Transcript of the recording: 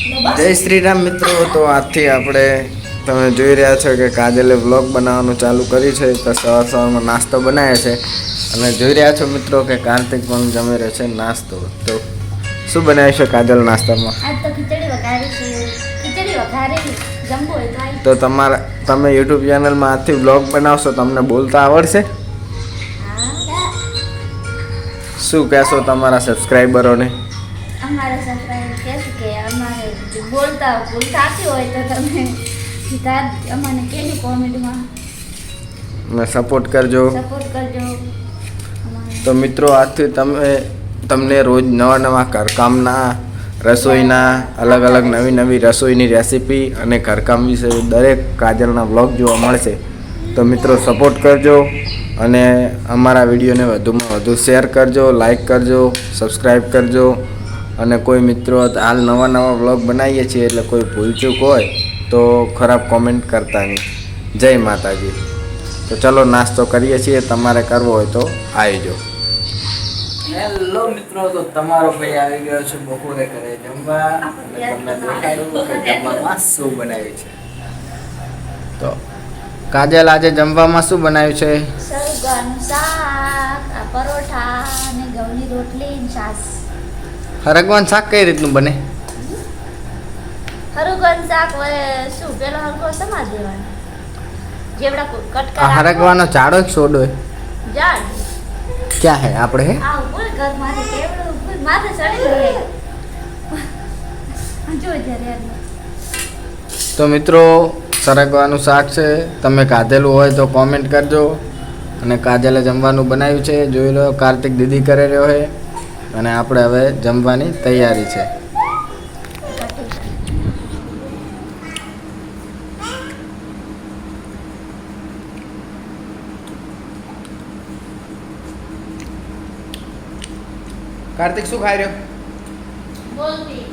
જય શ્રી રામ મિત્રો. તો આજથી આપણે તમે જોઈ રહ્યા છો કે કાજલે વ્લોગ બનાવવાનું ચાલુ કર્યું છે. તો સવારમાં નાસ્તો બનાવે છે અને જોઈ રહ્યા છો મિત્રો કે કાર્તિક પણ જમી રહ્યો છે નાસ્તો. તો શું બનાવ્યું છે કાજલ નાસ્તામાં? આજ તો ખીચડી વઘારી છે. ખીચડી વઘારેલી જમવું હોય તો તમે યુટ્યુબ ચેનલમાં આજથી વ્લોગ બનાવશો, તમને બોલતા આવડશે? શું કહેશો તમારા સબસ્ક્રાઈબરોને? અમારા સબસ્ક્રાઈબર કહેશે કે અમારે બોલતા ભૂલ થતી હોય તો તમે અમને કેની કોમેન્ટમાં સપોર્ટ કરજો. તો મિત્રો આજથી તમને રોજ નવા ઘરકામના, રસોઈના અલગ અલગ નવી રસોઈની રેસીપી અને ઘરકામ વિશે દરેક કાજલના વ્લોગ જોવા મળશે. તો મિત્રો સપોર્ટ કરજો અને અમારા વિડીયોને વધુમાં વધુ શેર કરજો, લાઈક કરજો, સબસ્ક્રાઈબ કરજો. અને કોઈ મિત્રો હાલ નવા વ્લોગ બનાવીએ છીએ એટલે કોઈ ભૂલચૂક હોય તો ખરાબ કોમેન્ટ કરતા નહીં. જય માતાજી. તો ચલો નાસ્તો કરીએ છીએ, તમારે કરવો હોય તો આવજો. હેલો મિત્રો, તો તમારો ભાઈ આવી ગયો છે બપોરે ઘરે જમવા. તમને દેખાડું કે જમવામાં શું બનાવ્યું છે. તો કાજલ આજે જમવામાં શું બનાવ્યું છે? સરગવાનું શાક, પરોઠા અને ઘઉંની રોટલી અને છાશ. હરગવાનું શાક કઈ રીતનું બને? હરગવાનું શાક શું પેલો હરગો સમાજ દેવાનો, જેવડા કટકા. હરગવાનો ચાડો એક સોડો જાડ ક્યાં હે આપણે હે આ ઉપર ઘર માથે કેવડો ઉપર માથે ચડી ગયો જો જરે. તો મિત્રો સરગવાનું શાક છે, તમે ખાધેલું હોય તો કોમેન્ટ કરજો. અને કાજલે જમવાનું બનાવ્યું છે, જોઈ લો કાર્તિક દીદી કરી રહ્યો છે અને આપણે હવે જમવાની તૈયારી છે. કાર્તિક શું ખાઈ રહ્યો? બોલતી